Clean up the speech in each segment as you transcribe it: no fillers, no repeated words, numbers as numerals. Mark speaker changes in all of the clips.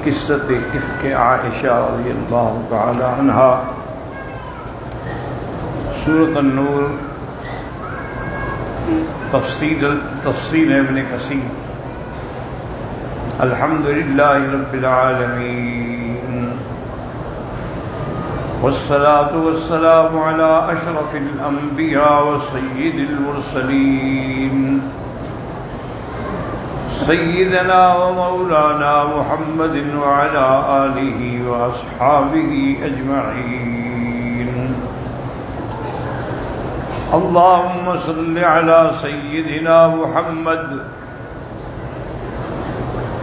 Speaker 1: قصت افک عائشہ رضی اللہ تعالی عنہا، سورۃ النور، تفسیر ابن کثیر۔ الحمدللہ رب العالمین، والصلاة والسلام على اشرف الانبیاء وسید المرسلین، سیدنا ومولانا محمد وعلى آلہ واصحابہ اجمعین۔ اللہم صل علی سیدنا محمد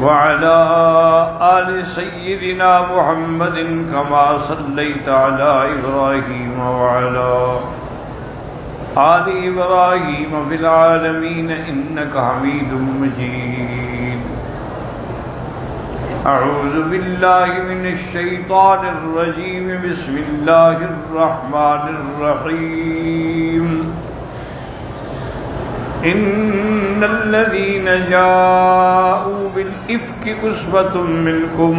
Speaker 1: وعلى آل سيدنا محمد كما صليت على إبراهيم وعلى آل إبراهيم في العالمين إنك حميد مجيد۔ أعوذ بالله من الشيطان الرجيم، بسم الله الرحمن الرحيم۔ إن الذين جاءوا بالإفك عصبة منكم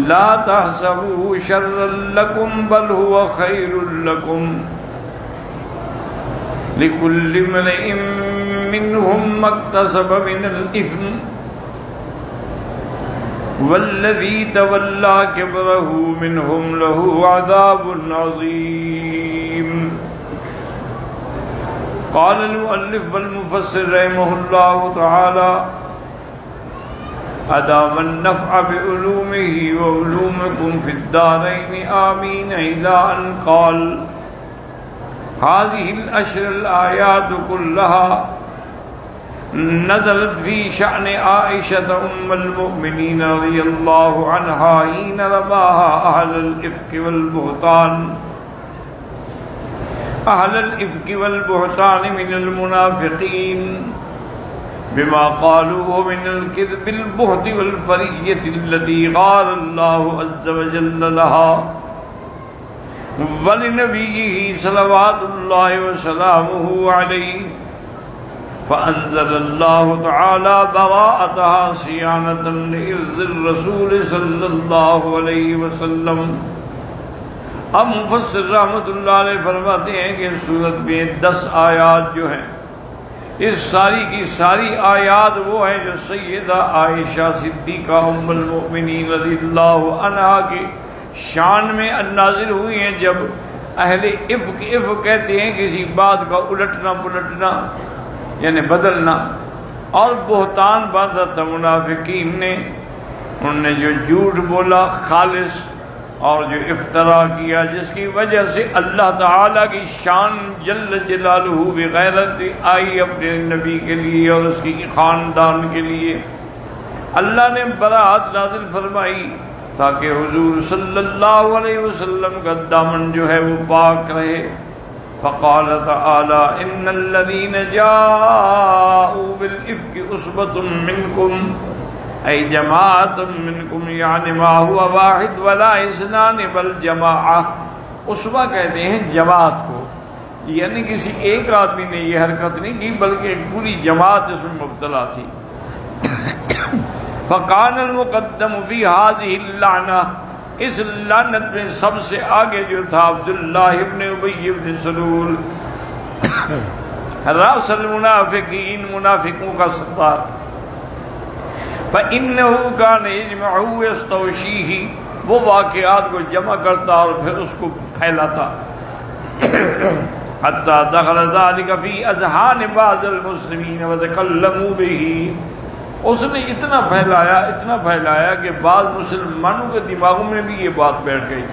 Speaker 1: لا تحسبوه شرا لكم بل هو خير لكم، لكل امرئ منهم ما اكتسب من الإثم، والذي تولى كبره منهم له عذاب عظيم۔ قال المؤلف والمفسر رحمه الله تعالى، أدام النفع بعلومه وعلومكم في الدارين آمين، إلى أن قال هذه الأشر الآيات كلها نزلت في شأن عائشة أم المؤمنين رضي الله عنها حين رماها أهل الإفك والبهتان من المنافقين بما قالوه من الكذب البهت والفرية التي غار الله عز وجل لها ولنبيه صلوات الله وسلامه عليه، فأنزل الله تعالى براءتها صيانة لإرض الرسول صلى الله عليه وسلم۔ اب مفسر رحمۃ اللہ علیہ فرماتے ہیں کہ سورت میں 10 آیات جو ہیں، اس ساری کی ساری آیات وہ ہیں جو سیدہ عائشہ صدیقہ ام المؤمنین رضی اللہ عنہا کی شان میں نازل ہوئی ہیں۔ جب اہل افک کہتے ہیں کسی بات کا الٹنا پلٹنا یعنی بدلنا، اور بہتان باندھا تھا منافقین نے، انہوں نے جو جھوٹ بولا خالص اور جو افترا کیا، جس کی وجہ سے اللہ تعالیٰ کی شان جل جلالہ بغیرت آئی اپنے نبی کے لیے اور اس کی خاندان کے لیے۔ اللہ نے براءت نازل فرمائی تاکہ حضور صلی اللہ علیہ وسلم کا دامن جو ہے وہ پاک رہے۔ فقال تعالی ان الذین جاءوا بالافک عصبۃ منکم، ای جماعت منکم، یعنی ما ہوا واحد ولا اثنان بل جماعہ۔ عصبہ کہتے ہیں جماعت کو، یعنی کسی ایک آدمی نے یہ حرکت نہیں کی بلکہ ایک پوری جماعت اس میں مبتلا تھی۔ فکان المقدم فی هذه اللعنہ، اس لعنت میں سب سے آگے جو تھا عبداللہ ابن ابی ابن سلول، رأس المنافقین، منافقوں کا سردار۔ فإنه كان يجمع ويستوشيه، وہ واقعات کو جمع کرتا اور پھر اس کو پھیلاتا۔ حتى دخل ذلك في أذهان بعض المسلمين وتكلموا به، اس نے اتنا پھیلایا کہ بعض مسلمانوں کے دماغوں میں بھی یہ بات بیٹھ گئی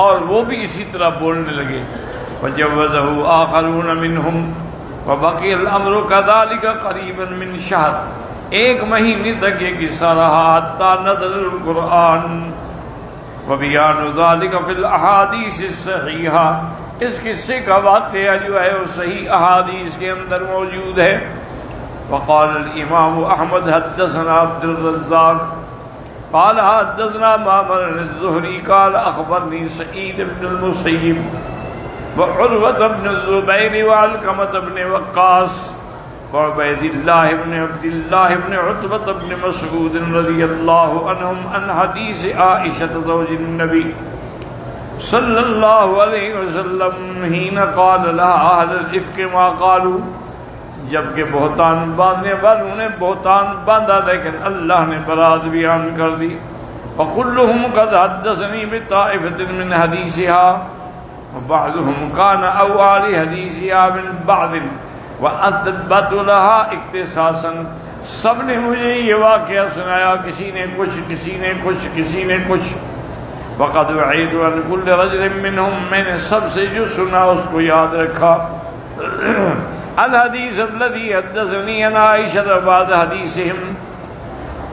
Speaker 1: اور وہ بھی اسی طرح بولنے لگے۔ وجوزه آخرون منهم وبقي الأمر كذلك قريبا من شهر، ایک مہینے تک یہ قصہ رہا حتی نزل القرآن وبیان ذلك فی الاحادیث الصحیحہ، اس قصے کا واقعہ جو ہے وہ صحیح احادیث کے اندر موجود ہے۔ وقال الامام احمد حدثنا عبد الرزاق قال حدثنا معمر الزهري قال اخبرني سعيد بن المسيب وعروة بن الزبير وعلقمة بن وقاص وعبید اللہ بن عبد اللہ بن عتبہ بن مسعود رضی اللہ عنہم عن حدیث عائشہ زوج النبی صلی اللہ علیہ وسلم حین قال لها اہل الافک ما قالوا، جبکہ بہتان باندھنے والوں نے بہتان باندھا لیکن اللہ نے برات بیان کر دی. وَكُلُّهُمْ قَدْ حَدَّثَنِي بِطَائِفَةٍ مِّنْ حَدِيثِهَا وَبَعْضُهُمْ كَانَ أَوْعَىٰ لِحَدِيثِهَا مِنْ بَعْضٍ وَأَثْبَتُ لَهَا اختصاصاً. سب نے مجھے یہ واقعہ سنایا، کسی نے کچھ کسی نے کچھ کسی نے کچھ. وَقَدْ وَعِيتُ عَنْ كُلِّ رَجُلٍ مِّنْهُمْ، میں نے سب سے جو سنا اس کو یاد رکھا. الحدیث الذي حدثني عن عائشة بعد حدیثهم،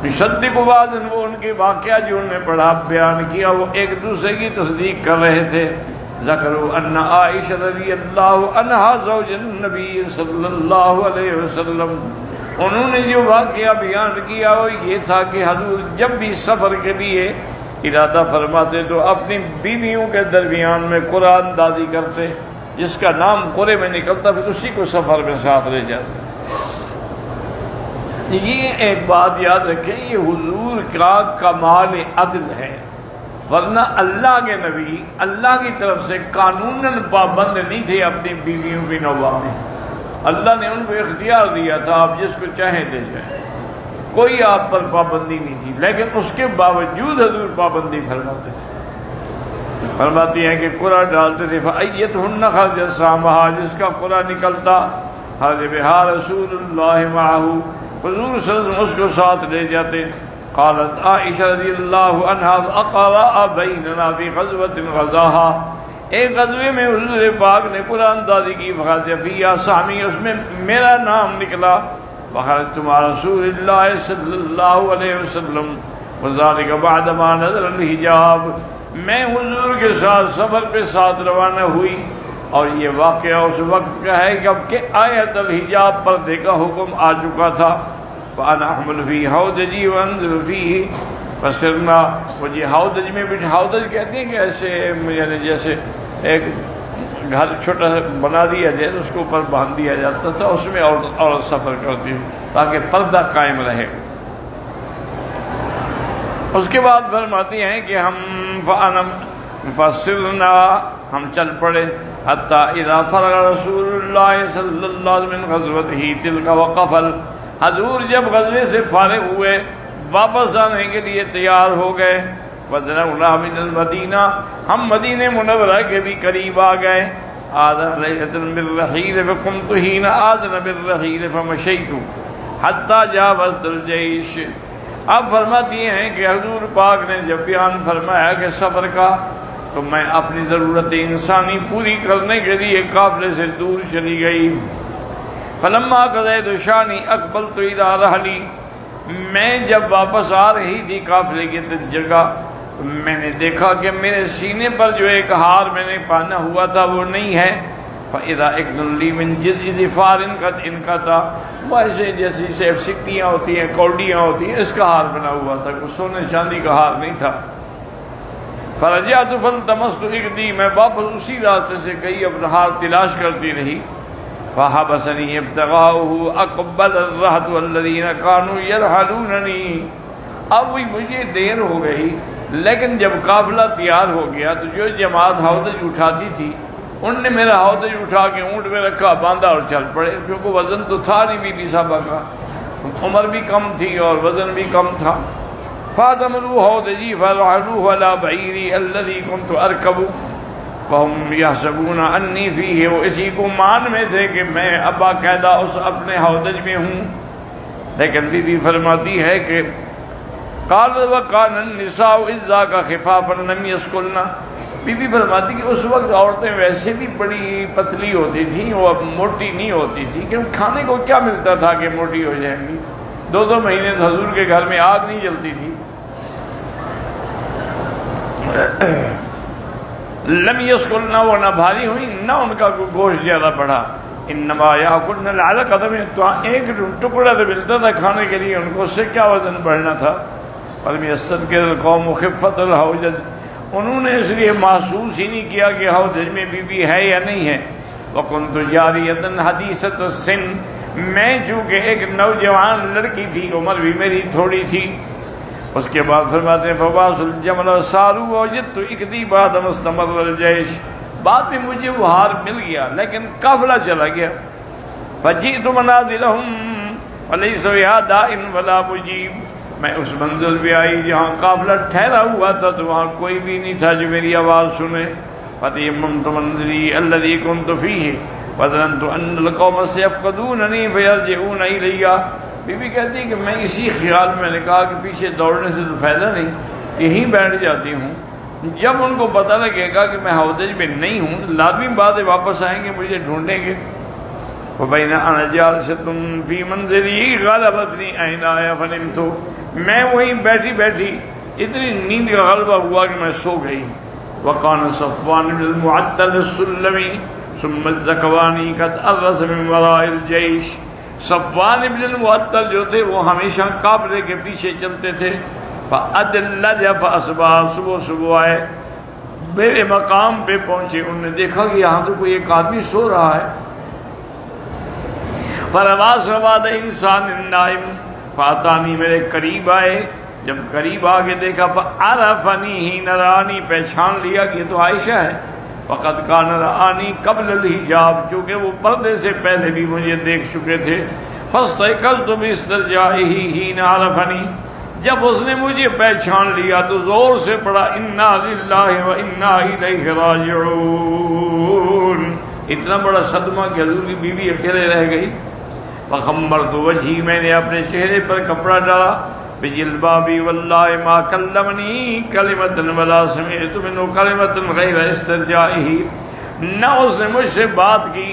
Speaker 1: مصدق بعض، وہ ان کے واقعہ جو انہوں نے پڑھا بیان کیا وہ ایک دوسرے کی تصدیق کر رہے تھے. ذکروا ان عائشہ رضی اللہ عنہا زوج النبی صلی اللہ علیہ وسلم، انہوں نے جو واقعہ بیان کیا وہ یہ تھا کہ حضور جب بھی سفر کے لیے ارادہ فرماتے تو اپنی بیویوں کے درمیان میں قرآن دادی کرتے، جس کا نام قرے میں نکلتا پھر اسی کو سفر میں ساتھ لے جاتے. یہ ایک بات یاد رکھیں، یہ حضور کا کمال عدل ہے، ورنہ اللہ کے نبی اللہ کی طرف سے قانوناً پابند نہیں تھے اپنی بیویوں کی نوبہ میں. اللہ نے ان کو اختیار دیا تھا آپ جس کو چاہیں لے جائیں، کوئی آپ پر پابندی نہیں تھی، لیکن اس کے باوجود حضور پابندی فرماتے تھے. فرماتی ہیں کہ قرآن ڈالتے تھے فَأَيَّتُهُنَّ خَرْجَ سَامَهَا، جس کا قرآن نکلتا خرج بِهَا رسول اللہ معه، حضور صلی اللہ علیہ وسلم اس کو ساتھ لے جاتے. قالت عائشہ رضی اللہ عنہا اقرأ بیننا فی غزوة غزاها، ایک غزوے میں حضور پاک نے قرآن دادی کی، فخرج فیہا سامی، اس میں میرا نام نکلا. وخرجت مع رسول اللہ صلی اللہ علیہ وسلم وذلک بعدما نزل الحجاب، میں حضور کے ساتھ سفر پہ ساتھ روانہ ہوئی اور یہ واقعہ اس وقت کا ہے جب کہ آیت الحجاب پردے کا حکم آ چکا تھا. فَأَنَا أَحْمِلُ فِي حَوْدَجِي وَأَنزِلُ فِيهِ فَسِرْنَا، مجھے حوضج میں بھی، حوضج کہتے ہیں کہ ایسے یعنی جیسے ایک گھر چھوٹا سا بنا دیا جائے تو اس کے اوپر باندھ دیا جاتا تھا، اس میں عورت سفر کرتی ہے تاکہ پردہ قائم رہے. اس کے بعد فرماتی ہیں کہ ہم فَسِرْنَا، ہم چل پڑے، حتیٰ اذا فرغ رسول اللہ صلی اللہ علیہ وسلم من غزوته تلك وقفل، حضور جب غزوے سے فارغ ہوئے واپس آنے کے لیے تیار ہو گئے. وَدْنَوْنَا مِنَ الْمَدِينَةِ، ہم مدینہ منورہ کے بھی قریب آ گئے. آذَنَ لَيْلَةً بِالرَّحِيلِ فَقُمْتُ حِينَ آذَنَ بِالرَّحِيلِ فَمَشَيْتُ حَتَّى جَاوَزْتُ الْجَيْشَ. اب فرماتی ہیں کہ حضور پاک نے جب بیان فرمایا کہ سفر کا، تو میں اپنی ضرورت انسانی پوری کرنے کے لیے قافلے سے دور چلی گئی. فلما قضیت شانی اقبلت الی رحلی، میں جب واپس آ رہی تھی قافلے کی جگہ تو میں نے دیکھا کہ میرے سینے پر جو ایک ہار میں نے پہنا ہوا تھا وہ نہیں ہے. فَإِذَا اِقْنٌ لِّي مِن جِذْعِ ظِفَارٍ قَدْ انْقَطَعَ، وہ ایسے جیسی سیف سکٹیاں ہوتی ہیں، کوڑیاں ہوتی ہیں، اس کا ہار بنا ہوا تھا، کوئی سونے چاندی کا ہار نہیں تھا. فَرَجَعْتُ فَالْتَمَسْتُ اِقْدِي، میں واپس اسی راستے سے کئی اپنا ہار تلاش کرتی رہی. فَحَبَسَنِي ابْتِغَاؤُهُ أَقْبَلَ الرَّهْطُ الَّذِينَ كَانُوا يَرْحَلُونَنِي. اب بھی مجھے دیر ہو گئی، لیکن جب قافلہ تیار ہو گیا تو جو جماعت ہودج اٹھاتی تھی ان نے میرا ہودج اٹھا کے اونٹ میں رکھا، باندھا اور چل پڑے، کیونکہ وزن تو تھا نہیں بی بی صاحبہ کا، عمر بھی کم تھی اور وزن بھی کم تھا. فَاتَمَلُوا هَوْدَجِي فَرَحَلُوهُ عَلَى بَعِيرِي الَّذِي كُنْتُ أَرْكَبُ وَهُمْ يَحْسَبُونَ أَنِّي فِيهِ، وہ اسی کو مان میں تھے کہ میں اب باقاعدہ اس اپنے ہودج میں ہوں. لیکن بی بی فرماتی ہے کہ قَالَ وَكَانَ النِّسَاءُ إِذْ ذَاكَ خِفَافًا لَمْ يَسْكُلْنَ، بی بی فرماتی کہ اس وقت عورتیں ویسے بھی بڑی پتلی ہوتی تھیں، وہ اب موٹی نہیں ہوتی تھی، کہ کھانے کو کیا ملتا تھا کہ موٹی ہو جائیں گی. 2 مہینے تو حضور کے گھر میں آگ نہیں جلتی تھی. لم یسکلنا، وہ نہ بھاری ہوئی نہ ان کا کوئی گوشت زیادہ بڑھا. انما یاکلن العلقۃ، تو ایک ٹکڑا تو ملتا تھا کھانے کے لیے ان کو، اس سے کیا وزن بڑھنا تھا. فلم یستنکر القوم خفۃ الحوجج، انہوں نے اس لیے محسوس ہی نہیں کیا کہ حوض میں بی بی ہے یا نہیں ہے. وَكُنْتُ جَارِيَةً حَدِيثَةَ السِّنِّ، میں چونکہ ایک نوجوان لڑکی تھی، عمر بھی میری تھوڑی تھی۔ اس کے بعد فرماتے ہیں فواس الجمل سارو وجدت اکدی بعد مستمر الجیش، بعد میں مجھے وہ ہار مل گیا لیکن قافلہ چلا گیا۔ فجئت منازلہم ولیس بہا داء ولا مجیب، میں اس منزل پہ آئی جہاں قافلہ ٹھہرا ہوا تھا تو وہاں کوئی بھی نہیں تھا جو میری آواز سنے۔ فتیممت منزلی الذی کنت فیہ وظننت ان القوم سیفقدوننی فیرجعون الی۔ بی بی کہتی ہے کہ میں اسی خیال میں نے کہا کہ پیچھے دوڑنے سے تو فائدہ نہیں، یہیں بیٹھ جاتی ہوں، جب ان کو پتہ لگے گا کہ میں ہودج میں نہیں ہوں تو لازمی بات ہے واپس آئیں گے، مجھے ڈھونڈیں گے۔ فبین انا جالسۃ فی منزلی غلبتنی عینایا فنمت، میں وہیں بیٹھی بیٹھی اتنی نیند کا غلبہ ہوا کہ میں سو گئی۔ وکان صفوان بن المعطل السلمی ثم الزکوانی قد ارس من وراء الجیش، صفوان بن المعطل جو تھے وہ ہمیشہ قافلے کے پیچھے چلتے تھے۔ فأدلج فأصبح، صبح صبح آئے، میرے مقام پہ پہنچے، انہوں نے دیکھا کہ یہاں تو کوئی ایک آدمی سو رہا ہے۔ فروا سواد انسان نائم، فاتانی، میرے قریب آئے، جب قریب آگے دیکھا فعرفنی حین رآنی، پہچان لیا کہ یہ تو عائشہ ہے۔ وقد کان رآنی قبل الحجاب، چونکہ وہ پردے سے پہلے بھی مجھے دیکھ چکے تھے۔ فاستيقظت باسترجاعه حين عرفني، جب اس نے مجھے پہچان لیا تو زور سے پڑھا انا للہ و انا الیہ راجعون، اتنا بڑا صدمہ کہ حضور کی بیوی اکیلے رہ گئی۔ فخمرت وجہی، میں نے اپنے چہرے پر کپڑا ڈالا، بجلبابی واللہ ما کلمنی کلمۃ ولا سمعت منہ کلمۃ غیر استرجاعہ، نہ اس نے مجھ سے بات کی،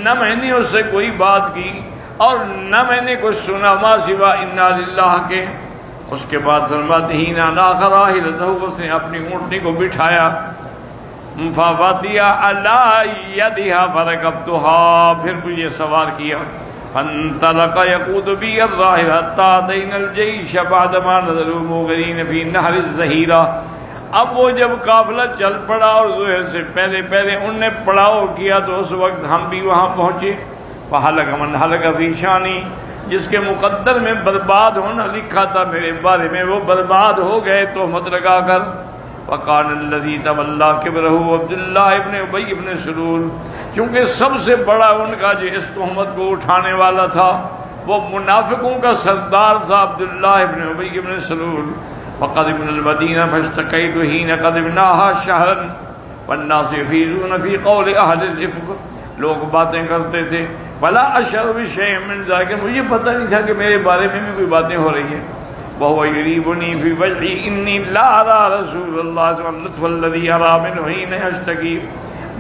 Speaker 1: نہ میں نے اس سے کوئی بات کی، اور نہ میں نے کچھ سنا ما سوا انا للہ کے۔ اس کے بعد فرماتے ہی ناخ راحلتہ، اس نے اپنی اونٹنی کو بٹھایا، فواتیا علی یدہا فرکبتہا، پھر مجھے سوار کیا، فانطلق یقود بی الراحل حتی اتینا الجیش بعدما نزلوا موغرین فی نہر الظہیرہ۔ اب وہ جب قافلہ چل پڑا اور ظہر سے پہلے پہلے ان نے پڑاؤ کیا تو اس وقت ہم بھی وہاں پہنچے۔ فحلق من حلق فی شانی، جس کے مقدر میں برباد ہونا لکھا تھا میرے بارے میں وہ برباد ہو گئے تہمت لگا کر۔ وکان الذی تولی کبرہ عبداللہ ابن ابی ابن سلول، چونکہ سب سے بڑا ان کا جو اس تہمت کو اٹھانے والا تھا وہ منافقوں کا سردار تھا عبداللہ ابن ابی ابن سلول۔ فقدمنا المدینہ فاشتکیت حین قدمناها شہرا والناس یفیضون فی قول اہل الافق، لوگ باتیں کرتے تھے، ولا اشعر بشیء من ذلک، مجھے پتہ نہیں تھا کہ میرے بارے میں بھی کوئی باتیں ہو رہی ہیں۔ وهو يريبني في وجهي اني لا ارى رسول اللہ صلی اللہ علیہ وسلم اللطف الذي ارى منه حين اشتكي،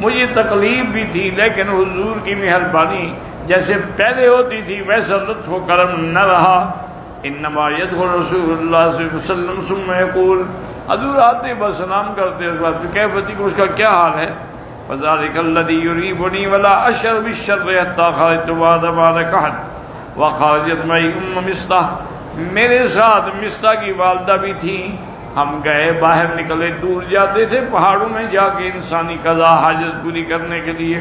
Speaker 1: مجھے تکلیف بھی تھی لیکن حضور کی مہربانی جیسے پہلے ہوتی تھی ویسا لطف و کرم نہ رہا۔ انما يدخل رسول اللہ صلی اللہ علیہ وسلم ثم يقول، حضور آتے بس سلام کرتے اس بات کیفیتی کو اس کا کیا حال ہے۔ فذلك الذي يريبني ولا اشعر بالشر حتى خرجت بعد ما نكحت وخرجت معي مصطح، میرے ساتھ مصطح کی والدہ بھی تھیں، ہم گئے باہر نکلے، دور جاتے تھے پہاڑوں میں جا کے انسانی قضا حاجت پوری کرنے کے لیے۔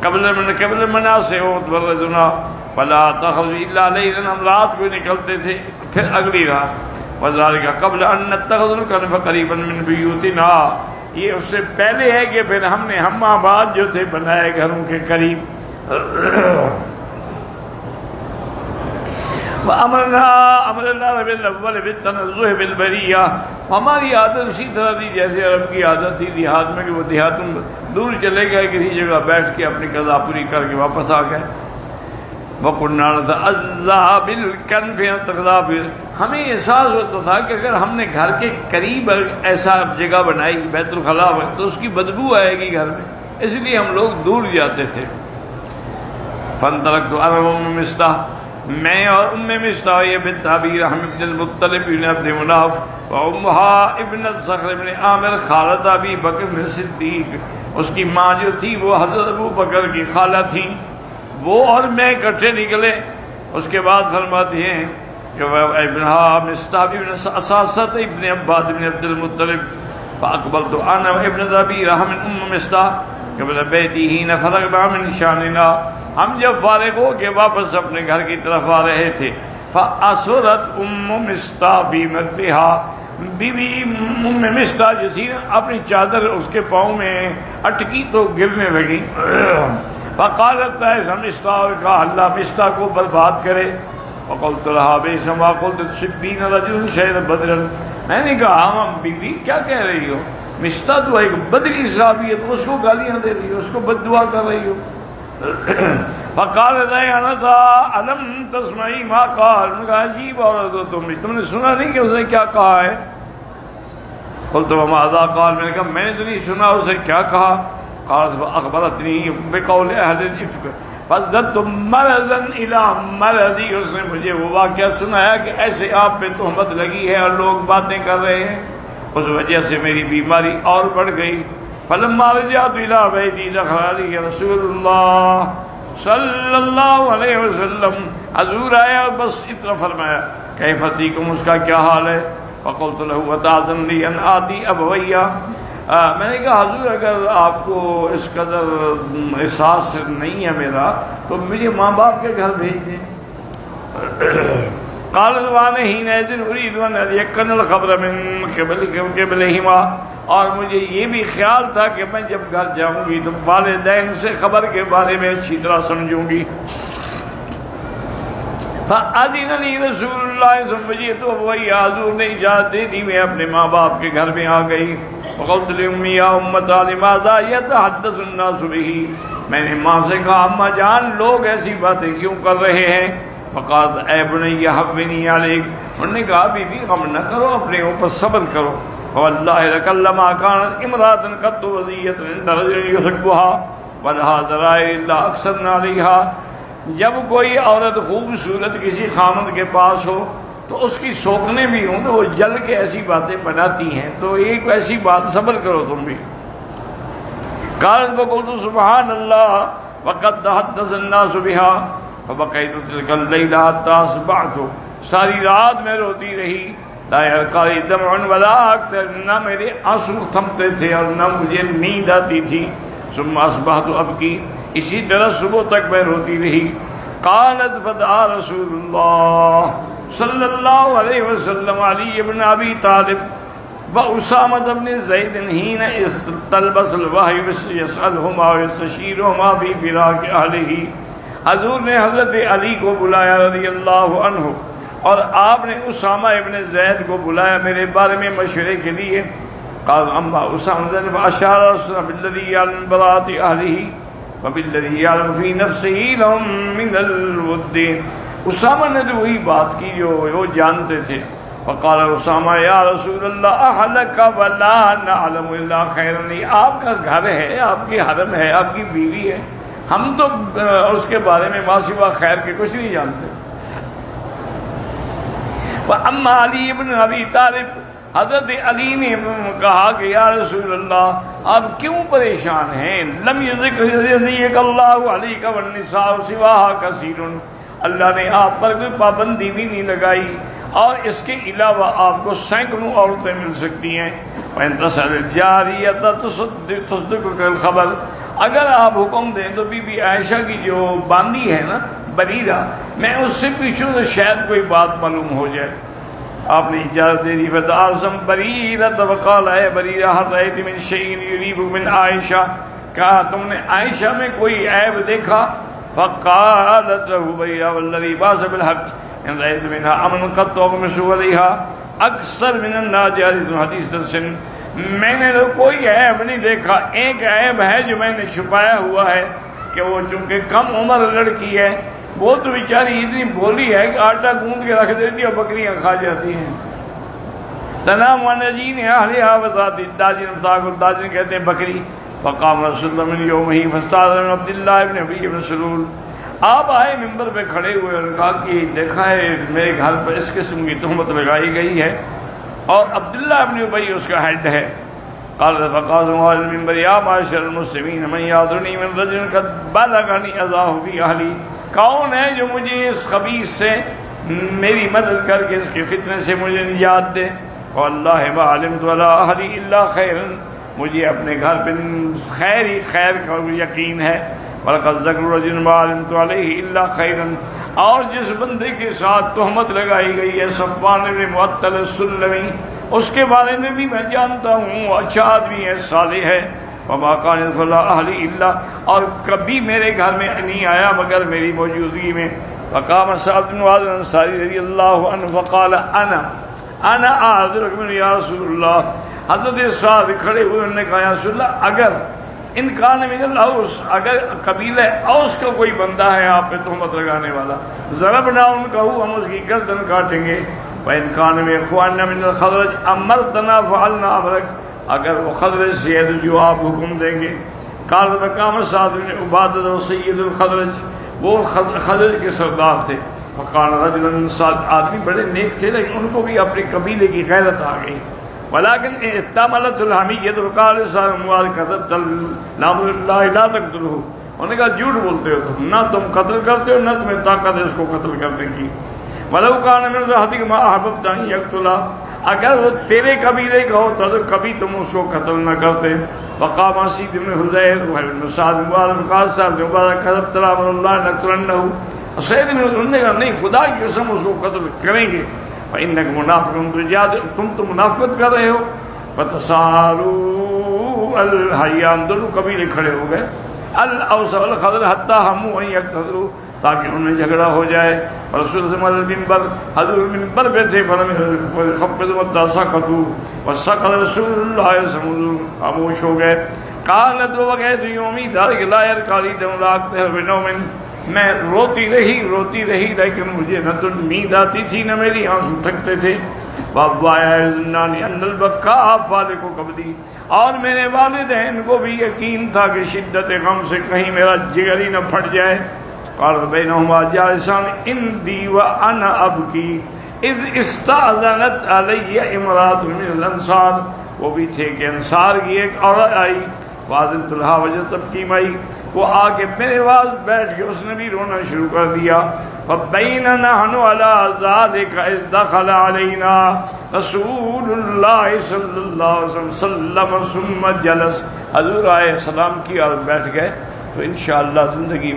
Speaker 1: قبل مناسعود ورجنا ولا تخرج الا لیلا، ہم رات کو نکلتے تھے پھر اگلی رات۔ وذلك قبل ان نتخذ الكنف قریبا من بیوتنا، یہ اس سے پہلے ہے کہ پھر ہم نے ہم آباد جو تھے بنائے گھروں کے قریب۔ وَأَمْرَنَا بِالْأَوَّلِ بِالتَّنَزُّهِ بِالْبَرِيَّةِ، ہماری عادت اسی طرح تھی جیسے عرب کی عادت تھی دیہات میں کہ وہ دیہاتوں میں دور چلے گئے کسی جگہ بیٹھ کے اپنی قضا پوری کر کے واپس آ گئے۔ وَقُلْنَا نَتَعَزَّىٰ بِالْكَنْفِ نَتَغْرَىٰ، ہمیں احساس ہوتا تھا کہ اگر ہم نے گھر کے قریب ایسا جگہ بنائی بیت الخلاء تو اس کی بدبو آئے گی گھر میں، اس لیے ہم لوگ دور جاتے تھے۔ فَانْطَلَقْتُ أَنَا وَأُمُّ مِصْطَحٍ، میں اور مصطح بنت ابی رحم بن المطلب بن عبد مناف وامہا ابنت صخر بن عامر خالد ابی بکر بن صدیق، اس کی ماں جو تھی وہ حضرت ابو بکر کی خالہ تھیں، وہ اور میں اکٹھے نکلے۔ اس کے بعد فرماتے ہیں کہ ابنہا مصطح بن اساست ابن عباد بن عبد المطلب، فاقبلت انا ابنت ابی رحم ام مصطح، قبل بیتی حین فرغنا من شاننا، ہم جب فارغ ہو کے واپس اپنے گھر کی طرف آ رہے تھے، فَأَسُرَتْ أُمُّ مِسْطَىٰ فِي مِرْطِهَا، بی بی ام مستہ جو تھی نا اپنی چادر اس کے پاؤں میں اٹکی تو گرنے لگی۔ فقالت ایسا مستہ، اور کہا اللہ مستہ کو برباد کرے۔ وقلت لها بئس ما قلت تسبین رجل شہید بدرا، میں نے کہا ہاں بی بی کیا کہہ رہی ہو، مستہ تو ایک بدری صحابی ہے، اس کو گالیاں دے رہی ہو، اس کو بد دعا کر رہی ہو۔ فقالت انتا الم تسمعی ما قال، میں نے کہا عجیب عورت ہو تم نے سنا نہیں کہ اس نے کیا کہا ہے؟ قلت وماذا قال، میں نے کہا میں نے تو نہیں سنا اس نے کیا کہا۔ قالت فاخبرتنی بقول اہل الافک فازددت مرضا الی مرضی، اس نے مجھے وہ واقعہ سنایا کہ ایسے آپ پہ تہمت لگی ہے اور لوگ باتیں کر رہے ہیں، اس وجہ سے میری بیماری اور بڑھ گئی۔ فلما رجعت الى بیتی دخل علی رسول اللہ صلی اللہ علیہ وسلم، حضور آیا اور بس اتنا فرمایا کیف تیکم، اس کا کیا حال ہے؟ فقلت له وتعظم لی ان آتی ابویہ، میں نے کہا حضور اگر آپ کو اس قدر احساس نہیں ہے میرا تو مجھے ماں باپ کے گھر بھیج دیں۔ قال وانا حينئذ اريد ان يكن الخبر من قبلهما، اور مجھے یہ بھی خیال تھا کہ میں جب گھر جاؤں گی تو والدین سے خبر کے بارے میں اچھی طرح سمجھوں گی۔ فأذن لي رسول اللہ ثم جئت ابوي، حضور نے اجازت دے دی، میں اپنے ماں باپ کے گھر میں آ گئی۔ وقلت لأمی یا امتا لماذا يتحدث الناس به، میں نے ماں سے کہا اماں جان لوگ ایسی باتیں کیوں کر رہے ہیں؟ فقالت اے بنی حبنی علیک، انہوں نے کہا بی بی غم نہ کرو، اپنے اوپر صبر کرو۔ فواللہ لکلما كانت امرأة قط وضیت عند رجل يحبها ولها ذرائع الا اکثرنا علیها، جب کوئی عورت خوبصورت کسی خامد کے پاس ہو تو اس کی سوکنے بھی ہوں تو وہ جل کے ایسی باتیں بناتی ہیں، تو ایک ایسی بات صبر کرو تم بھی۔ قالت فقلت سبحان اللہ وقد تحدث الناس بها فبقيت تلك الليلة حتى اصبحت، ساری رات میں روتی رہی، لا يرقى دمع ولا اکثر، نہ میرے آنسو تھمتے تھے اور نہ مجھے نیند آتی تھی۔ ثم اصبحت ابکی، اسی طرح صبح تک میں روتی رہی۔ قالت فدعا رسول اللہ صلی اللہ علیہ وسلم علی بن ابی طالب واسامۃ بن زید حین استلبس الوحی یسألہما ویستشیرہما فی فراق اہلہ، حضور نے حضرت علی کو بلایا رضی اللہ عنہ اور آپ نے اسامہ ابن زید کو بلایا میرے بارے میں مشورے کے لیے۔ قال اما اسامہ فاشار رسول بالذی یعلم براءۃ اہلہ وبالذی یعلم فی نفسہ لهم من الود، اسامہ نے تو وہی بات کی جو وہ جانتے تھے۔ فقال اسامہ یا رسول اللہ اہلک ولا نعلم الا خیرا، آپ کا گھر ہے، آپ کی حرم ہے، آپ کی بیوی ہے، ہم تو اس کے بارے میں ما سوا خیر کے کچھ نہیں جانتے۔ وَأَمَّا علی بن ابی طالب، حضرت علی نے کہا کہ یا رسول اللہ آپ کیوں پریشان ہیں؟ لم یذکر اللہ علیک والنساء سواها کثیر، اللہ نے آپ پر کوئی پابندی بھی نہیں لگائی اور اس کے علاوہ آپ کو سینکڑوں عورتیں مل سکتی ہیں۔ وَإِن تَسْأَلِ الْجَارِيَةَ تُصْدِقُكَ الْخَبَرَ، اگر آپ حکم دیں تو بی بی عائشہ کی جو باندی ہے نا بریرہ، میں اس سے پوچھوں تو شاید کوئی بات معلوم ہو جائے۔ آپ نے اجازت دے دی۔ فَتَعَظَمْ بَرِيرَةَ وَقَالَ اے بریرہ هَلْ رَأَيْتِ مِنْ شَيْءٍ يُرِيبُكَ مِنْ عائشہ، کہا تم نے عائشہ میں کوئی عیب دیکھا؟ فقالت له بریرہ والذی بعث بالحق ان رأيت منها امن قد اغمس عليها اکثر من الناجر، حدیث درسن، میں نے تو کوئی عیب نہیں دیکھا، ایک عیب ہے جو میں نے چھپایا ہوا ہے کہ وہ چونکہ کم عمر لڑکی ہے، وہ تو بیچاری اتنی بولی ہے کہ آٹا گوندھ کے رکھ دیتی ہے اور بکریاں کھا جاتی ہیں۔ تنام ونجین اہلها وذات الداجن، الداجن کہتے ہیں بکری۔ فقام رسول اللہ من یومہ فاستأذن عبد اللہ ابن ابی بن سلول، آپ آئے ممبر پہ کھڑے ہوئے اور کہا کہ دیکھا ہے میرے گھر پر اس قسم کی تہمت لگائی گئی ہے اور عبداللہ ابن ابی اس کا ہیڈ ہے۔ قال فقال على المنبر یا معاشر المسلمین من یعذرنی من رجل قد بلغنی اذاه فی اہلی، کون ہے جو مجھے اس خبیث سے میری مدد کر کے اس کے فتنے سے مجھے نجات دے؟ فواللہ ما علمت ولا اہلی الا خیرا، مجھے اپنے گھر پہ خیر ہی خیر کا یقین ہے۔ وَلَقَدْ ذَكَرُ رَجُلٌ مَا عَلِمْتُ عَلَيْهِ إِلَّا خَيْرًا، اور جس بندے کے ساتھ تہمت لگائی گئی ہے صفوان بن معطل السلمی، اس کے بارے میں بھی میں جانتا ہوں اچھا آدمی ہے، صالح ہے۔ وَمَا كَانَ يَدْخُلُ أَهْلِي إِلَّا، اور کبھی میرے گھر میں نہیں آیا مگر میری موجودگی میں۔ فقام سعد بن معاذ الانصاری رضی اللہ عنہ فقال انا اعذرک من یا رسول اللہ، حضرت سعد کھڑے ہوئے، انہوں نے کہا یا رسول اللہ، اگر ان کان من الاوس، اگر قبیلہ اوس کا کوئی بندہ ہے آپ پہ تہمت لگانے والا، ضربنا ان کا ہم اس کی گردن کاٹیں گے۔ وَإِن كَانَ مِنْ إِخْوَانِنَا مِنَ الْخَزْرَجِ أَمَّرْتَنَا فَعَلْنَا أَمْرَكَ، اگر وہ خزرج سے ہے تو جو آپ حکم دیں گے۔ قال مقام سعد بن عبادہ سید الخزرج، وہ خزرج کے سردار تھے۔ وقال رجل، سعد آدمی بڑے نیک تھے لیکن ان کو بھی اپنے قبیلے کی غیرت آ گئی۔ ولكن احتملت الحمیۃ، وقال سعد بن معاذ كذبت نامر اللہ لا تقتلہ، انہوں نے کہا جھوٹ بولتے ہو تم، نہ تم قتل کرتے ہو نہ تمہیں طاقت ہے اس کو قتل کرنے کی۔ ولو كان من رحتك ما احببت ان يقتل، اگر وہ تیرے قبیلے کا ہوتا تو کبھی تم اس کو قتل نہ کرتے۔ فقام اسید بن حذیر وابن سعد بن معاذ قال سعد بن معاذ كذبت نامر اللہ نقتلنہ، سید بن حذیر نے کہا نہیں، خدا کی قسم اس کو قتل کریں گے۔ فإنك منافق، تم تو منافقت کر رہے ہو۔ فتصاروا الحیان، دونوں قبیلے کھڑے ہو گئے، الاوس والخزرج حتى هموا ان يقتتلوا، تاکہ انہیں جھگڑا ہو جائے۔ رسول اللہ المنبر، حضور منبر پہ تھے، فلم يخفضوا حتى سكتوا وسكت رسول اللہ صلی اللہ علیہ وسلم، خاموش ہو گئے۔ قالت وبكت يومي ذلك لا يرقى لي دم لا أكتهر بنوم، میں روتی رہی لیکن مجھے نہ تو نیند آتی تھی نہ میری آنسو تھکتے تھے۔ فالق قبضی، اور میرے والدین کو بھی یقین تھا کہ شدت غم سے کہیں میرا جگر ہی نہ پھٹ جائے۔ قال بینہما جالسان عندی وانا ابکی اذ استأذنت علی امرأة من الانصار، وہ بھی تھے کہ انصار کی ایک عورت آئی، فاذنت لها وجدت تبکی معی، وہ آ کے میرے پاس بیٹھ کے اس نے بھی رونا شروع کر دیا۔ فبیننا نحن علی ذلک اذ دخل علینا رسول اللہ صلی اللہ علیہ وسلم ثم جلس، حضور آئے سلام کیا اور بیٹھ گئے۔ تو انشاءاللہ زندگی